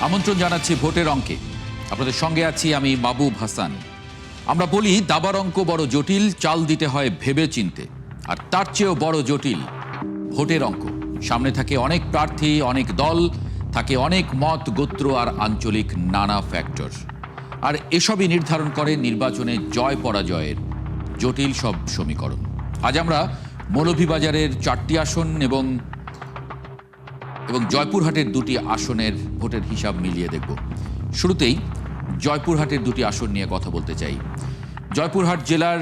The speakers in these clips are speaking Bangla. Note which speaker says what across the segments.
Speaker 1: আমন্ত্রণ জানাচ্ছি ভোটের অঙ্কে। আপনাদের সঙ্গে আছি আমি মাহবুব হাসান। আমরা বলি দাবার অঙ্ক বড় জটিল, চাল দিতে হয় ভেবে চিনতে। আর তার চেয়েও বড় জটিল ভোটের অঙ্ক। সামনে থাকে অনেক প্রার্থী, অনেক দল, থাকে অনেক মত, গোত্র আর আঞ্চলিক নানা ফ্যাক্টর। আর এসবই নির্ধারণ করে নির্বাচনে জয় পরাজয়ের জটিল সব সমীকরণ। আজ আমরা মৌলভীবাজারের 4টি আসন এবং জয়পুরহাটের 2টি আসনের ভোটের হিসাব মিলিয়ে দেখব। শুরুতেই জয়পুরহাটের 2টি আসন নিয়ে কথা বলতে চাই। জয়পুরহাট জেলার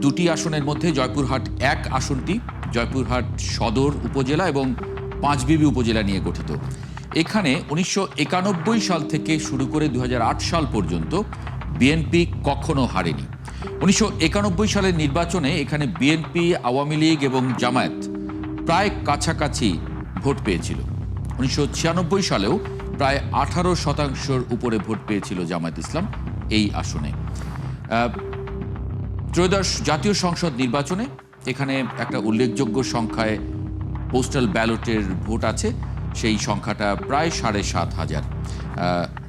Speaker 1: 2টি আসনের মধ্যে জয়পুরহাট 1 আসনটি জয়পুরহাট সদর উপজেলা এবং পাঁচবিবি উপজেলা নিয়ে গঠিত। এখানে 1991 সাল থেকে শুরু করে 2008 সাল পর্যন্ত বিএনপি কখনো হারেনি। 1991 সালের নির্বাচনে এখানে বিএনপি, আওয়ামী লীগ এবং জামায়াত প্রায় কাছাকাছি ভোট পেয়েছিল। 1996 সালেও প্রায় 18% উপরে ভোট পেয়েছিল জামায়াত ইসলাম এই আসনে। ত্রয়োদশ জাতীয় সংসদ নির্বাচনে এখানে একটা উল্লেখযোগ্য সংখ্যায় পোস্টাল ব্যালটের ভোট আছে, সেই সংখ্যাটা প্রায় 7,500।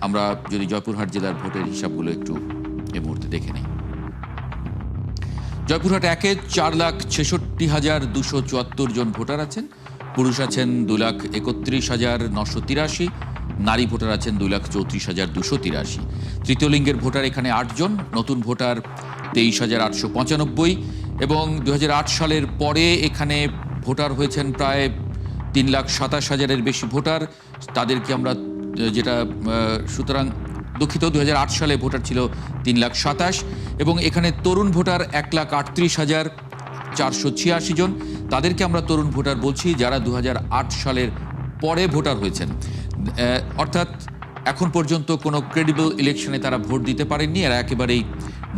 Speaker 1: আমরা যদি জয়পুরহাট জেলার ভোটের হিসাবগুলো একটু এই মুহূর্তে দেখে নিই। জয়পুরহাট 1-এ 4,66,274 জন ভোটার আছেন। পুরুষ আছেন 2,31,983, নারী ভোটার আছেন 2,34,283। তৃতীয় লিঙ্গের ভোটার এখানে 8 জন, নতুন ভোটার 23,895 এবং 2008 সালের পরে এখানে ভোটার হয়েছেন প্রায় 3,27,000-এর বেশি ভোটার। তাদেরকে আমরা সুতরাং দুঃখিত, 2008 সালে ভোটার ছিল 3,27,000 এবং এখানে তরুণ ভোটার 1,38,486 জন। তাদেরকে আমরা তরুণ ভোটার বলছি যারা 2008 সালের পরে ভোটার হয়েছেন, অর্থাৎ এখন পর্যন্ত কোনো ক্রেডিবল ইলেকশনে তারা ভোট দিতে পারেননি। এরা একেবারেই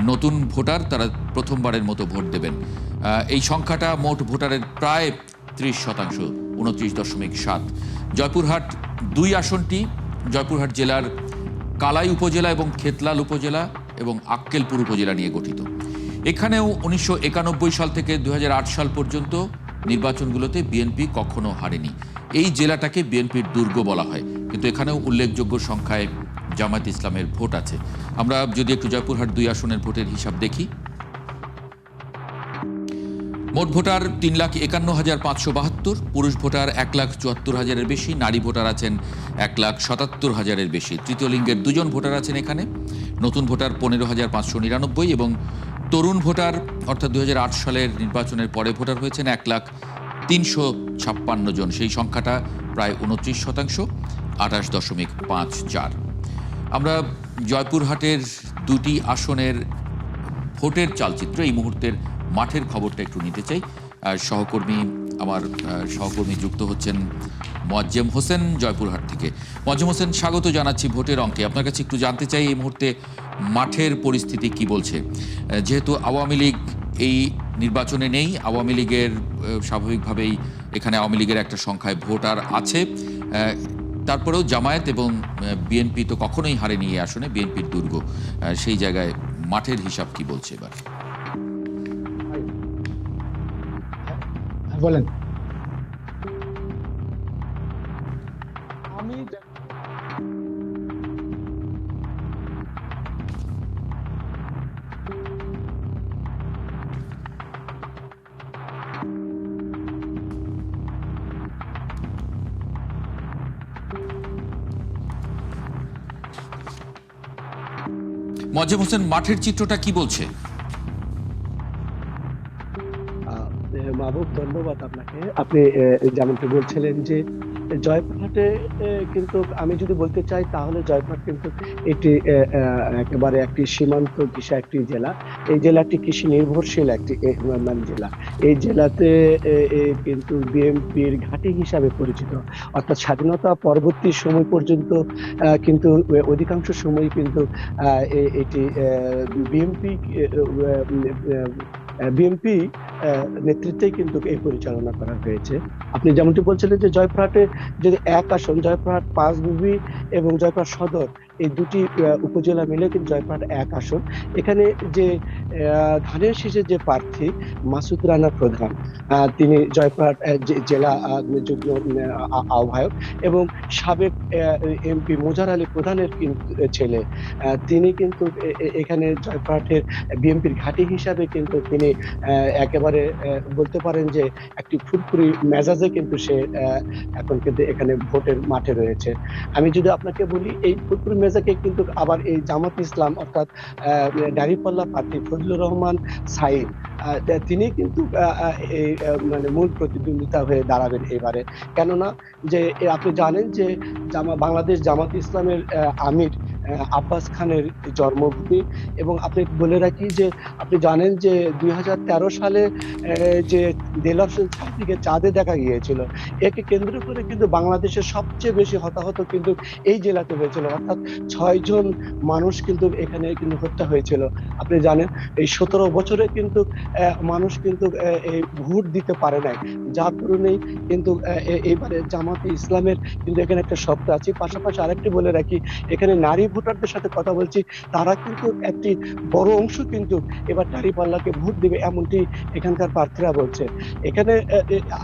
Speaker 1: নতুন ভোটার, তারা প্রথমবারের মতো ভোট দেবেন। এই সংখ্যাটা মোট ভোটারের প্রায় 30%, 29.7। জয়পুরহাট 2 আসনটি জয়পুরহাট জেলার কালাই উপজেলা এবং খেতলাল উপজেলা এবং আক্কেলপুর উপজেলা নিয়ে গঠিত। এখানেও 1991 সাল থেকে 2008 সাল পর্যন্ত নির্বাচনগুলোতে বিএনপি কখনো হারেনি। এই জেলাটাকে বিএনপির দুর্গ বলা হয়, কিন্তু এখানেও উল্লেখযোগ্য সংখ্যায় জামায়াত ইসলামের ভোট আছে। আমরা যদি একটু জয়পুরহাট 2 আসনের ভোটের হিসাব দেখি, মোট ভোটার 3,51,572, পুরুষ ভোটার 1,74,000-এর বেশি, নারী ভোটার আছেন 1,77,000-এর বেশি। তৃতীয় লিঙ্গের 2 জন ভোটার আছেন এখানে, নতুন ভোটার 15,599 এবং তরুণ ভোটার অর্থাৎ 2008 সালের নির্বাচনের পরে ভোটার হয়েছেন 1,356 জন। সেই সংখ্যাটা প্রায় 29%, 28.54। আমরা জয়পুরহাটের 2টি আসনের ভোটের চালচিত্র, এই মুহূর্তের মাঠের খবরটা একটু নিতে চাই। আমার সহকর্মী যুক্ত হচ্ছেন মোয়াজ্জেম হোসেন জয়পুরহাট থেকে। মোয়াজ্জেম হোসেন, স্বাগত জানাচ্ছি ভোটের অঙ্কে। আপনার কাছে একটু জানতে চাই এই মুহূর্তে মাঠের পরিস্থিতি কি বলছে। যেহেতু আওয়ামী লীগ এই নির্বাচনে নেই, আওয়ামী লীগের স্বাভাবিকভাবেই এখানে আওয়ামী লীগের একটা সংখ্যায় ভোটার আছে, তারপরেও জামায়াত এবং বিএনপি তো কখনোই হারেনি এই আসনে, বিএনপির দুর্গ। সেই জায়গায় মাঠের হিসাব কি বলছে এবার?
Speaker 2: বলেন।
Speaker 1: মোয়াজ্জেম হোসেন, মাঠের চিত্রটা কি বলছে?
Speaker 3: মাহবুব, ধন্যবাদ আপনাকে। আপনি যেমনটি বলছিলেন যে জয়পুরহাটে কিন্তু আমি যদি বলতে চাই তাহলে জয়পুরহাট কিন্তু এটি একেবারে একটি সীমান্ত ঘেঁষা একটি জেলা। এই জেলাটি কৃষি নির্ভরশীল একটি জেলা। এই জেলাতে কিন্তু বিএনপির ঘাঁটি হিসাবে পরিচিত, অর্থাৎ স্বাধীনতা পরবর্তী সময় পর্যন্ত কিন্তু অধিকাংশ সময় কিন্তু এটি বিএনপি নেতৃত্বেই কিন্তু এই পরিচালনা করা হয়েছে। আপনি যেমনটি বলছিলেন যে জয়পুরহাটে যদি 1 আসন, জয়পুরহাট পাঁচবিবি এবং জয়পুরহাট সদর, এই দুটি উপজেলা মিলে কিন্তু জয়পুরহাট ১ আসন। এখানে যে ধানের শীষের যে প্রার্থী মাসুদ রানা প্রধান, তিনি জয়পুরহাট জেলা যুগ্ম আহ্বায়ক এবং সাবেক এমপি মোজার আলী প্রধানের কিন্তু ছেলে। তিনি কিন্তু এখানে জয়পুরহাটের বিএনপির ঘাঁটি হিসাবে কিন্তু তিনি একেবারে বলতে পারেন যে একটি ফুরফুরি মেজাজে কিন্তু সে এখন কিন্তু এখানে ভোটের মাঠে রয়েছে। আমি যদি আপনাকে বলি এই ফুরফুরি মেজাজে কিন্তু আবার এই জামাত ইসলাম অর্থাৎ দাঁড়িপাল্লা প্রার্থী ফজলুর রহমান সাঈদ, তিনি কিন্তু এই মানে মূল প্রতিদ্বন্দ্বিতা হয়ে দাঁড়াবেন এবারে। কেননা যে আপনি জানেন যে বাংলাদেশ জামাত ইসলামের আমির আব্বাস খানের জন্মভূমি, এবং আপনি বলে রাখি যে আপনি জানেন যে 2013 সালে যে দেলোয়ার হোসেন সাঈদীকে চাঁদে দেখা গিয়েছিল, একে কেন্দ্র করে কিন্তু বাংলাদেশের সবচেয়ে বেশি হতাহত কিন্তু এই জেলাতে হয়েছিল, অর্থাৎ 6 জন মানুষ কিন্তু এখানে কিন্তু হত্যা হয়েছিল। আপনি জানেন এই 17 বছরে কিন্তু মানুষ কিন্তু এই ভোট দিতে পারে নাই, যার কারণেই কিন্তু এইবারে জামাতে ইসলামের কিন্তু এখানে একটা শব্দ আছে। পাশাপাশি আরেকটি বলে রাখি, এখানে নারী ভোটারদের সাথে কথা বলছি, তারা কিন্তু একটি বড় অংশ কিন্তু এবার দাঁড়িপাল্লাকে ভোট দিবে এমনটি এখানকার প্রার্থীরা বলছে। এখানে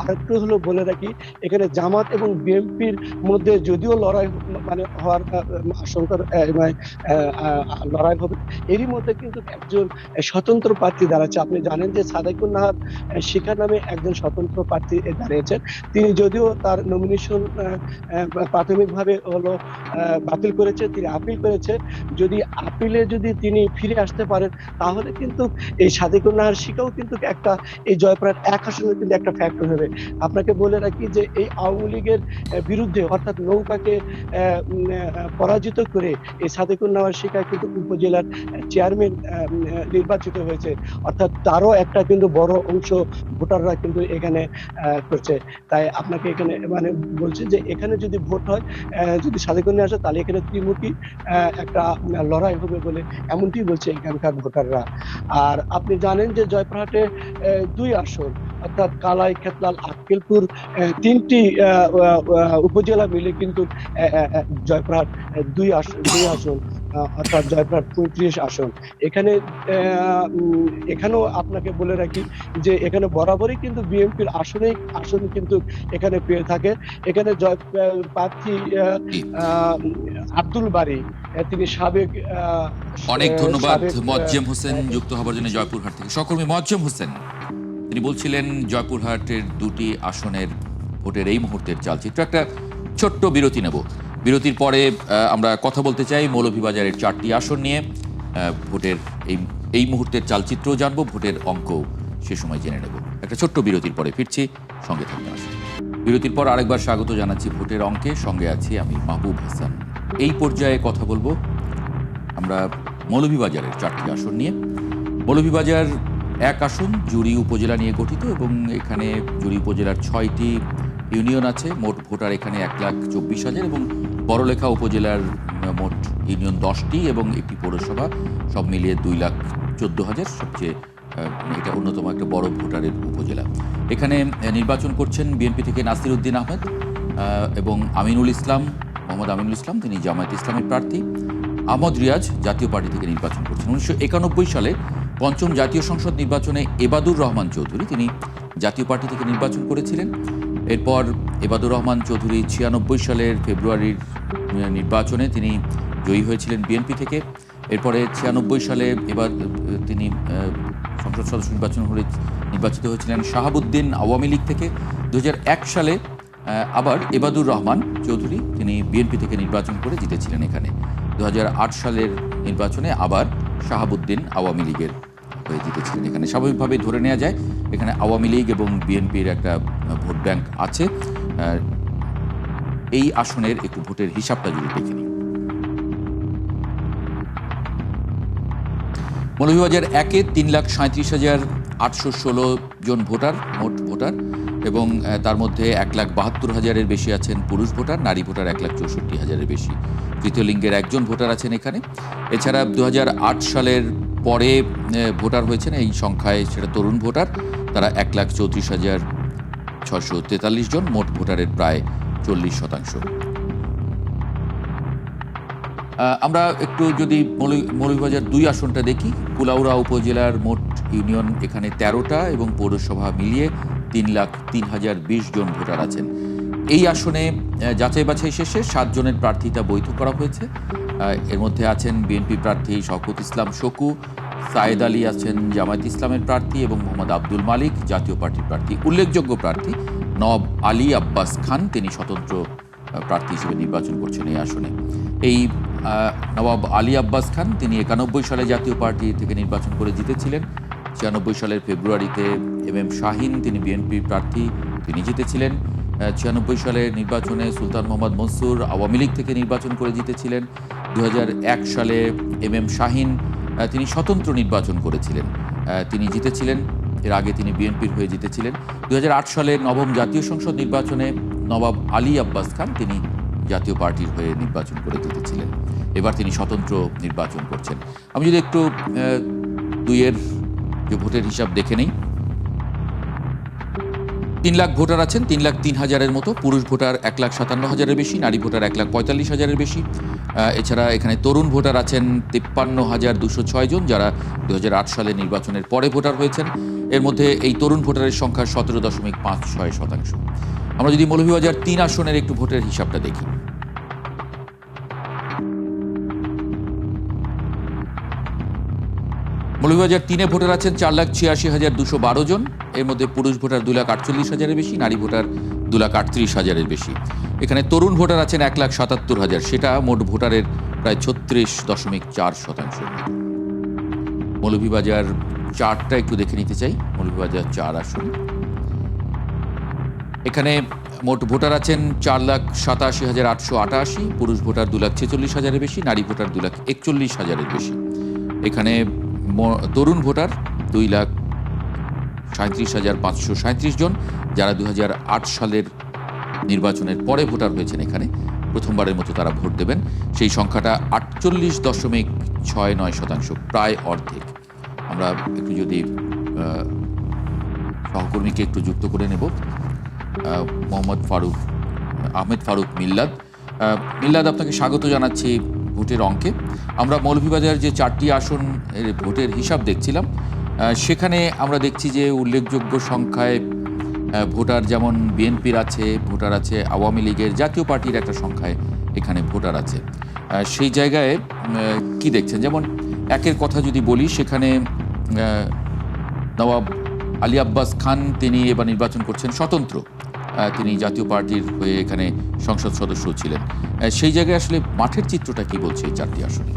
Speaker 3: আরেকটু হলো বলে রাখি, এখানে জামাত এবং বিএনপির মধ্যে যদিও লড়াই মানে হওয়ার আশঙ্কা লড়াই হবে, এরই মধ্যে কিন্তু একজন স্বতন্ত্র প্রার্থী দাঁড়াচ্ছে। আপনি জানেন যে সাদেকুন নাহার শিখা নামে একজন স্বতন্ত্র প্রার্থী দাঁড়িয়েছেন। তিনি যদিও তার নমিনেশন প্রাথমিকভাবে হলো বাতিল করেছে, তিনি আপিল করেছে। যদি আপিলে যদি তিনি ফিরে আসতে পারেন তাহলে কিন্তু এই সাদেকুন নাহার শিখাও কিন্তু একটা এই জয়পুরহাট ১ আসনে কিন্তু একটা ফ্যাক্টর হবে। আপনাকে বলে রাখি যে এই আওয়ামী লীগের বিরুদ্ধে অর্থাৎ নৌকাকে পরাজিত করে এই সাদেকুন নাহার শিখা কিন্তু উপজেলার চেয়ারম্যান নির্বাচিত হয়েছে, অর্থাৎ তারও একটা কিন্তু বড় অংশ ভোটাররা কিন্তু এখানে করছে। তাই আপনাকে এখানে মানে বলছে যে এখানে যদি ভোট হয়, যদি সাদেকুন নিয়ে আসে তাহলে এখানে ত্রিমুখী একটা লড়াই হবে বলে এমনটি বলছে এখানকার ভোটাররা। আর আপনি জানেন যে জয়পুরহাটে 2 আসন অর্থাৎ কালাই, খেতলাল, আক্কেলপুর 3টি উপজেলা মিলে কিন্তু জয়পুরহাট 2 আসন অর্থাৎ জয়পুরহাট 35 আসন। এখানে এখানেও আপনাকে বলে রাখি যে এখানে বরাবরই কিন্তু বিএনপির আসন কিন্তু এখানে পেয়ে থাকে। এখানে প্রার্থী আব্দুল বারী, তিনি সাবেক
Speaker 1: অনেক ধন্যবাদ
Speaker 3: সাবেক
Speaker 1: মোয়াজ্জেম হোসেন যুক্ত হবার জন্য জয়পুরহাট থেকে। সহকর্মী মোয়াজ্জেম হোসেন তিনি বলছিলেন জয়পুরহাটের 2টি আসনের ভোটের এই মুহূর্তের চালচিত্র। একটা ছোট্ট বিরতি নেব, বিরতির পরে আমরা কথা বলতে চাই মৌলভীবাজারের 4টি আসন নিয়ে। ভোটের এই মুহূর্তের চালচিত্র জানবো, ভোটের অঙ্ক সে সময় জেনে নেব। একটা ছোট্ট বিরতির পরে ফিরছি, সঙ্গে থাকবেন। বিরতির পর আরেকবার স্বাগত জানাচ্ছি ভোটের অঙ্কে, সঙ্গে আছি আমি মাহবুব হাসান। এই পর্যায়ে কথা বলবো আমরা মৌলভীবাজারের 4টি আসন নিয়ে। মৌলভীবাজার 1 আসন জুড়ি উপজেলা নিয়ে গঠিত এবং এখানে জুড়ি উপজেলার 6টি ইউনিয়ন আছে। মোট ভোটার এখানে 1,24,000 এবং বড়লেখা উপজেলার মোট ইউনিয়ন 10টি এবং একটি পৌরসভা, সব মিলিয়ে 2,14,000। সবচেয়ে এটা অন্যতম একটা বড় ভোটারের উপজেলা। এখানে নির্বাচন করছেন বিএনপি থেকে নাসির উদ্দিন আহমেদ এবং মোহাম্মদ আমিনুল ইসলাম, তিনি জামায়াত ইসলামের প্রার্থী। আহমদ রিয়াজ জাতীয় পার্টি থেকে নির্বাচন করছেন। 1991 সালে 5ম জাতীয় সংসদ নির্বাচনে এবাদুর রহমান চৌধুরী, তিনি জাতীয় পার্টি থেকে নির্বাচন করেছিলেন। এরপর এবাদুর রহমান চৌধুরী 96 সালের ফেব্রুয়ারির নির্বাচনে তিনি জয়ী হয়েছিলেন বিএনপি থেকে। এরপরে 96 সালে এবার তিনি সংসদ সদস্য নির্বাচিত হয়েছিলেন শাহাবুদ্দিন আওয়ামী লীগ থেকে। 2001 সালে আবার এবাদুর রহমান চৌধুরী তিনি বিএনপি থেকে নির্বাচন করে জিতেছিলেন এখানে। 2008 সালের নির্বাচনে আবার শাহাবুদ্দিন আওয়ামী লীগের হয়ে জিতেছিলেন এখানে। স্বাভাবিকভাবেই ধরে নেওয়া যায় এখানে আওয়ামী লীগ এবং বিএনপির একটা ভোট ব্যাংক আছে। এই আসনের একটু ভোটের হিসাবটা যদি দেখে নিই। মৌলভীবাজার 1-এ 3,37,816 জন ভোটার, মোট ভোটার, এবং তার মধ্যে 1,72,000-এর বেশি আছেন পুরুষ ভোটার, নারী ভোটার 1,64,000-এর বেশি। তৃতীয় লিঙ্গের একজন ভোটার আছেন এখানে। এছাড়া 2008 সালের পরে ভোটার হয়েছেন এই সংখ্যায়, সেটা তরুণ ভোটার, তারা 1,34,643 জন, মোট ভোটারের প্রায় 40%। আমরা একটু যদি মৌলভীবাজার 2 আসনটা দেখি, কুলাউড়া উপজেলার মোট ইউনিয়ন এখানে 13টা এবং পৌরসভা মিলিয়ে 3,03,020 জন ভোটার আছেন। এই আসনে যাচাই বাছাই শেষে 7 জনের প্রার্থিতা বৈধ করা হয়েছে। এর মধ্যে আছেন বিএনপি প্রার্থী শওকত ইসলাম শকু, সায়েদ আলী আছেন জামায়াত ইসলামের প্রার্থী এবং মোহাম্মদ আব্দুল মালিক জাতীয় পার্টির প্রার্থী। উল্লেখযোগ্য প্রার্থী নওয়াব আলী আব্বাস খান, তিনি স্বতন্ত্র প্রার্থী হিসেবে নির্বাচন করছেন এই আসনে। এই নওয়াব আলী আব্বাস খান তিনি 91 সালে জাতীয় পার্টি থেকে নির্বাচন করে জিতেছিলেন। 96 সালের ফেব্রুয়ারিতে এম শাহিন, তিনি বিএনপি প্রার্থী, তিনি জিতেছিলেন। 96 সালের নির্বাচনে সুলতান মোহাম্মদ মনসুর আওয়ামী লীগ থেকে নির্বাচন করে জিতেছিলেন। 2001 সালে এম শাহিন তিনি স্বতন্ত্র নির্বাচন করেছিলেন, তিনি জিতেছিলেন। এর আগে তিনি বিএনপির হয়ে জিতেছিলেন। 2008 সালের নবম জাতীয় সংসদ নির্বাচনে নওয়াব আলী আব্বাস খান তিনি জাতীয় পার্টির হয়ে নির্বাচন করে জিতেছিলেন। এবার তিনি স্বতন্ত্র নির্বাচন করছেন। আমি যদি একটু 2-এর যে ভোটের হিসাব দেখে নেই, 3 লাখ ভোটার আছেন, 3,03,000-এর মতো। পুরুষ ভোটার 1,57,000-এর বেশি, নারী ভোটার 1,45,000-এর বেশি। এছাড়া এখানে তরুণ ভোটার আছেন 53,206 জন, যারা 2008 সালে নির্বাচনের পরে ভোটার হয়েছেন। এর মধ্যে এই তরুণ ভোটারের সংখ্যা 17.56%। আমরা যদি মৌলভীবাজার 3 আসনের একটু ভোটের হিসাবটা দেখি, মৌলভীবাজার 3-এ ভোটার আছেন 4,86,212 জন। এর মধ্যে পুরুষ ভোটার 2,48,000-এর বেশি, নারী ভোটার 2,38,000-এর বেশি। এখানে তরুণ ভোটার আছেন 1,77,000, সেটা মোট ভোটারের প্রায় 36.4%। মৌলভীবাজার 4টা একটু দেখে নিতে চাই। মৌলভীবাজার 4 আসন, এখানে মোট ভোটার আছেন 4,87,888, পুরুষ ভোটার 2,46,000-এর বেশি, নারী ভোটার 2,41,000-এর বেশি। এখানে তরুণ ভোটার 2,37,537 জন, যারা 2008 সালের নির্বাচনের পরে ভোটার হয়েছেন। এখানে প্রথমবারের মতো তারা ভোট দেবেন। সেই সংখ্যাটা 48.69%, প্রায় অর্ধেক। আমরা একটু যদি সহকর্মীকে একটু যুক্ত করে নেব, আহমেদ ফারুক মিল্লাদ, আপনাকে স্বাগত জানাচ্ছি ভোটের অঙ্কে। আমরা মৌলভীবাজার যে 4টি আসন ভোটের হিসাব দেখছিলাম, সেখানে আমরা দেখছি যে উল্লেখযোগ্য সংখ্যায় ভোটার যেমন বিএনপির আছে, ভোটার আছে আওয়ামী লীগের, জাতীয় পার্টির একটা সংখ্যায় এখানে ভোটার আছে। সেই জায়গায় কি দেখছেন? যেমন 1-এর কথা যদি বলি, সেখানে নওয়াব আলী আব্বাস খান তিনি এবার নির্বাচন করছেন স্বতন্ত্র, তিনি জাতীয় পার্টির হয়ে এখানে সংসদ সদস্য ছিলেন। সেই জায়গায় আসলে মাঠের চিত্রটা কি বলছে এই 4টি আসনে?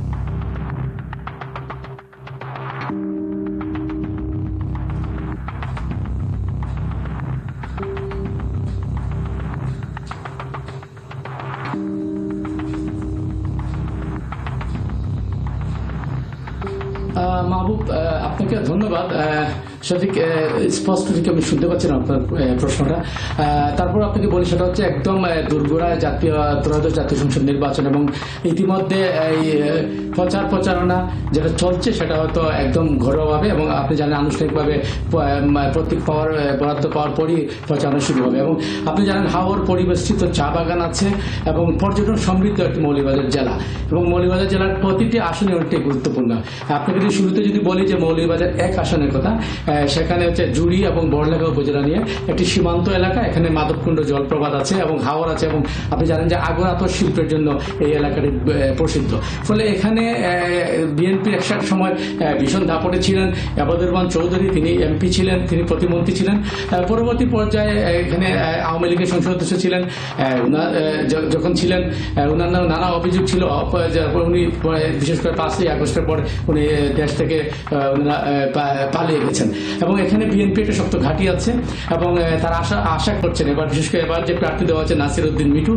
Speaker 2: মাহবুব, আপনাকে ধন্যবাদ। সঠিক স্পষ্ট থেকে আমি শুনতে পাচ্ছি না আপনার প্রশ্নটা। তারপর আপনাকে বলি, সেটা হচ্ছে একদম দোরগোড়া ত্রয়োদশ জাতীয় সংসদ নির্বাচন, এবং ইতিমধ্যে এই প্রচারণা যেটা চলছে সেটা হয়তো একদম ঘরোয়াভাবে, এবং আপনি জানেন আনুষ্ঠানিকভাবে প্রতীক বরাদ্দ পাওয়ার পরই প্রচারণা শুরু হবে। এবং আপনি জানেন হাওর পরিবেষ্টিত চা বাগান আছে এবং পর্যটন সমৃদ্ধ একটি মৌলভীবাজার জেলা, এবং মৌলভীবাজার জেলার প্রতিটি আসনে অনেকটাই গুরুত্বপূর্ণ। আপনাকে যদি শুরুতে যদি বলি যে মৌলভীবাজার 1 আসনের কথা, সেখানে হচ্ছে জুড়ি এবং বড়লেখা উপজেলা নিয়ে একটি সীমান্ত এলাকা। এখানে মাধবকুণ্ড জলপ্রপাত আছে এবং হাওর আছে, এবং আপনি জানেন যে আগরাতর শিল্পের জন্য এই এলাকাটি প্রসিদ্ধ। ফলে এখানে বিএনপি এক সময় ভীষণ দাপটে ছিলেন আবাদুর রহমান চৌধুরী, তিনি এমপি ছিলেন, তিনি প্রতিমন্ত্রী ছিলেন। পরবর্তী পর্যায়ে এখানে আওয়ামী লীগের সংসদ সদস্য ছিলেন। যখন ছিলেন, ওনার নামে নানা অভিযোগ ছিল। উনি বিশেষ করে 5ই আগস্টের পর উনি দেশ থেকে পালিয়ে গেছেন, এবং এখানে বিএনপি একটা শক্ত ঘাঁটি আছে, এবং তারা আশা করছেন এবার, বিশেষ করে এবার যে প্রার্থী দেওয়া হচ্ছে নাসির উদ্দিন মিঠু,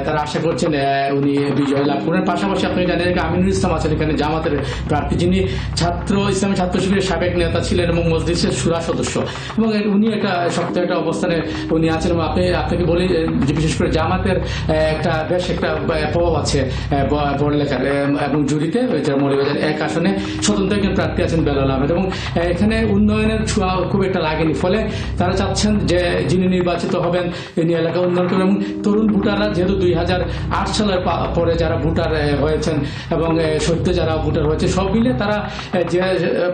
Speaker 2: তারা আশা করছেন উনি বিজয় লাভ করেন। পাশাপাশি আপনি জানেন আমিনুল ইসলাম আছেন এখানে জামাতের প্রার্থী, যিনি ইসলামী ছাত্র শিবিরের সাবেক নেতা ছিলেন এবং মজলিসের সুরা সদস্য, এবং উনি একটা শক্ত একটা অবস্থানে উনি আছেন। এবং আপনাকে বলি যে বিশেষ করে জামাতের বেশ একটা প্রভাব আছে বড়লেখার এবং জুড়িতে, মৌলভীবাজার 1 আসনে স্বতন্ত্র একজন প্রার্থী আছেন বেলাল আহমেদ, এবং এখানে উন্নয়নের ছোঁয়া খুব একটা লাগেনি। ফলে তারা চাচ্ছেন যে যিনি নির্বাচিত হবেন তিনি এলাকা উন্নয়ন করবেন। এবং তরুণ ভোটাররা যেহেতু 2008 সালের পরে যারা ভোটার হয়েছেন এবং সদ্য যারা ভোটার হয়েছে সব মিলে তারা যে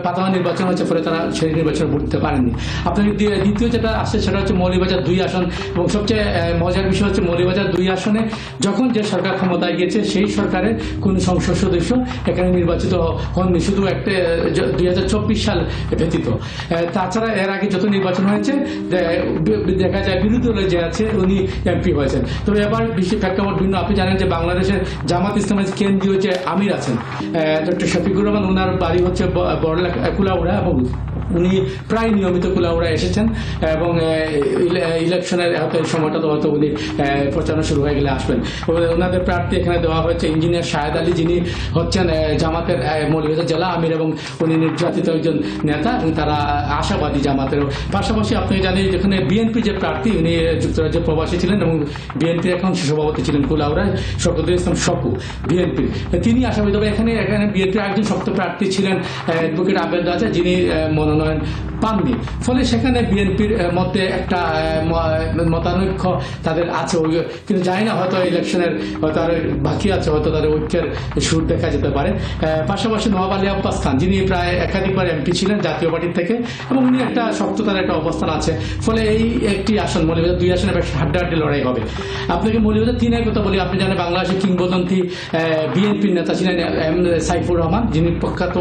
Speaker 2: পাতানো নির্বাচন হয়েছে, ফলে তারা সেই নির্বাচনে ভোট দিতে পারেননি। আপনার দ্বিতীয় যেটা আসছে সেটা হচ্ছে মৌলভীবাজার 2 আসন, এবং সবচেয়ে মজার বিষয় হচ্ছে মৌলভীবাজার 2 আসনে যখন যে সরকার ক্ষমতায় গিয়েছে সেই সরকারের কোন সংসদ সদস্য এখানে নির্বাচিত হননি, শুধু একটা 2024 সাল ব্যতীত। তাছাড়া এর আগে যত নির্বাচন হয়েছে দেখা যায় বিরোধী দলে যে আছে উনি এমপি হয়েছেন। তবে এবার বেশি প্রেক্ষাপট ভিন্ন। আপনি জানেন যে বাংলাদেশের জামাত ইসলামের কেন্দ্রীয় যে আমির আছেন ডক্টর শফিকুর রহমান, ওনার বাড়ি হচ্ছে কুলাউড়া, এবং উনি প্রায় নিয়মিত কুলাউড়া এসেছেন, এবং ইলেকশনের সময়টা তো হয়তো উনি প্রচারণা শুরু হয়ে গেলে আসবেন। ওনাদের প্রার্থী এখানে দেওয়া হয়েছে ইঞ্জিনিয়ার শাহেদ আলী, যিনি হচ্ছেন জামাতের মৌলভীবাজার জেলা আমির, এবং উনি নির্যাতিত একজন নেতা, এবং তারা আশাবাদী জামাতের। পাশাপাশি আপনি জানেন যেখানে বিএনপি যে প্রার্থী উনি যুক্তরাজ্যে প্রবাসী ছিলেন এবং বিএনপির এখন সভাপতি ছিলেন কুলাউড়ায়, শওকতুল ইসলাম শকু বিএনপি, তিনি আশাবাদী। তবে এখানে বিএনপির একজন শক্ত প্রার্থী ছিলেন অ্যাডভোকেট আবেদ রাজা, যিনি মনোনয়ন পাননি। ফলে সেখানে বিএনপির মধ্যে একটা মতানৈক্য তাদের আছে, কিন্তু জানি না হয়তো ইলেকশনের হয়তো আর বাকি আছে, হয়তো তাদের ঐক্যের সুর দেখা যেতে পারে। পাশাপাশি নওয়াব আলী আব্বাস খান, যিনি প্রায় একাধিকবার এমপি ছিলেন জাতীয় পার্টি থেকে, এবং উনি একটা শক্ততার একটা অবস্থান আছে। ফলে এই একটি আসন মৌলভীবাজার 2 আসনে বেশ হাড্ডাহাড্ডি লড়াই হবে। আপনাকে মৌলভীবাজার 3 এর কথা বলি। আপনি জানেন বাংলাদেশের কিংবদন্তি বিএনপির নেতা ছিলেন সাইফুর রহমান, যিনি প্রখ্যাত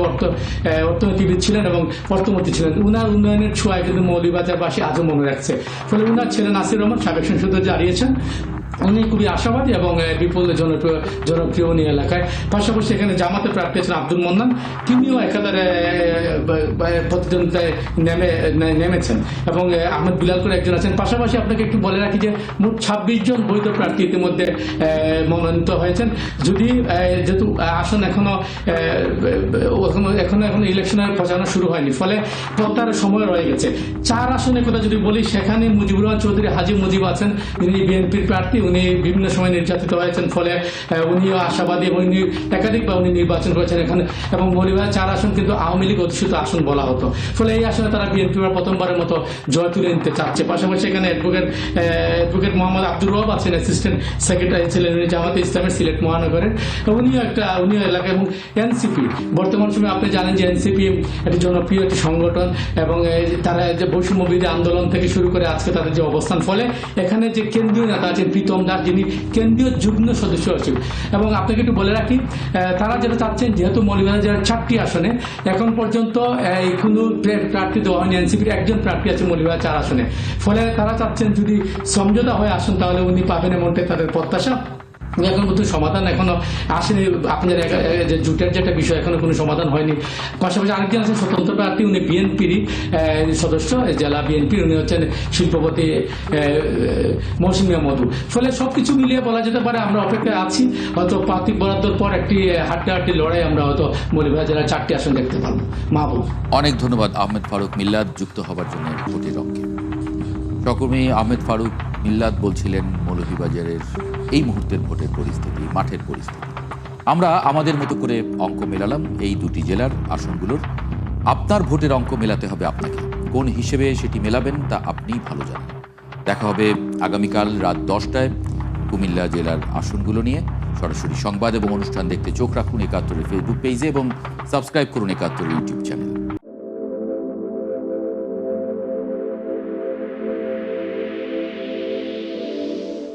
Speaker 2: অর্থনীতিবিদ ছিলেন এবং অর্থমন্ত্রী ছিলেন। উনার উন্নয়নের ছোঁয়ায় কিন্তু মৌলভীবাজারবাসী আজও মনে রাখছে। ফলে উনার ছেলে নাসির রহমান সাবেক সংসদে দাঁড়িয়েছেন, উনি খুবই আশাবাদী এবং বিপুল জনপ্রিয় উনি এলাকায়। পাশাপাশি এখানে জামাতের প্রার্থী আছেন আব্দুল মন্নান, তিনিও একাধারে প্রতিদ্বন্দ্বিতায় নেমেছেন, এবং আহমেদ বিলাল করে একজন আছেন। পাশাপাশি আপনাকে একটু বলে রাখি যে মোট 26 জন বৈধ প্রার্থী ইতিমধ্যে মনোনীত হয়েছেন। যদি যেহেতু আসন এখনো ইলেকশনের প্রচারণা শুরু হয়নি, ফলে প্রত্যাহারের সময় রয়ে গেছে। 4 আসনের কথা যদি বলি, সেখানে মুজিবুর রহমান চৌধুরী হাজী মুজিব আছেন, যিনি বিএনপির প্রার্থী, উনি বিভিন্ন সময় নির্যাতিত হয়েছেন। ফলে উনিও আশাবাদী এবং উনি একাধিকবার উনি নির্বাচন করেছেন এখানে, এবং মৌলভীবাজার 4 আসন কিন্তু আওয়ামী লীগ অধ্যুষিত আসন বলা হতো। ফলে এই আসনে তারা বিএনপি প্রথমবারের মতো জয় তুলে নিতে চাচ্ছে। পাশাপাশি এখানে অ্যাডভোকেট মোহাম্মদ আব্দুর রব আছেন, অ্যাসিস্ট্যান্ট সেক্রেটারি ছিলেন উনি জামাতে ইসলামের সিলেট মহানগরের, উনিও এলাকা। এবং এনসিপি বর্তমান সময়ে আপনি জানেন যে এনসিপি একটি জনপ্রিয় একটি সংগঠন, এবং তারা যে বৈষম্য বিরোধী আন্দোলন থেকে শুরু করে আজকে তাদের যে অবস্থান, ফলে এখানে যে কেন্দ্রীয় নেতা আছেন প্রীতম দাস, যিনি কেন্দ্রীয় যুগ্ম সদস্য আছেন। এবং আপনাকে একটু বলে রাখি, তারা যেটা চাচ্ছেন, যেহেতু মৌলভীবাজার 4টি আসনে এখন পর্যন্ত কোনো প্রার্থী দেওয়া হয়নি, এনসিপির একজন প্রার্থী আছে মৌলভীবাজার 4 আসনে। ফলে তারা চাচ্ছেন যদি সমঝোতা হয়ে আসেন তাহলে উনি পাবেন, এমনটাই তাদের প্রত্যাশা। এখন কিন্তু সমাধান এখনো আসেনি। আপনাদের যে জুটের যেটা বিষয় এখনো কোনো সমাধান হয়নি। পাশাপাশি আরেকজন আছেন স্বতন্ত্র প্রার্থী, উনি বিএনপিরই সদস্য, জেলা বিএনপির, উনি হচ্ছেন শিল্পপতি মৌসুমিয়া মধু। ফলে সবকিছু মিলিয়ে বলা যেতে পারে আমরা অপেক্ষায় আছি, হয়তো প্রার্থী বরাদ্দর পর একটি হাড্ডাহাড্ডি লড়াই আমরা হয়তো মৌলভীবাজার 4টি আসন দেখতে পাবো। মাহবুব,
Speaker 1: অনেক ধন্যবাদ আহমেদ ফারুক মিল্লাত যুক্ত হবার জন্য ভোটের অঙ্কে। সকর্মী আহমেদ ফারুক মিল্লাত বলছিলেন মৌলভীবাজারের এই মুহূর্তের ভোটের পরিস্থিতি, মাঠের পরিস্থিতি। আমরা আমাদের মতো করে অঙ্ক মেলালাম এই 2টি জেলার আসনগুলোর। আপনার ভোটের অঙ্ক মেলাতে হবে আপনাকে। কোন হিসেবে সেটি মেলাবেন তা আপনিই ভালো জানেন। দেখা হবে আগামীকাল রাত 10টায় কুমিল্লা জেলার আসনগুলো নিয়ে। সরাসরি সংবাদ এবং অনুষ্ঠান দেখতে চোখ রাখুন 71-এর ফেসবুক পেজে এবং সাবস্ক্রাইব করুন 71-এর ইউটিউব চ্যানেল।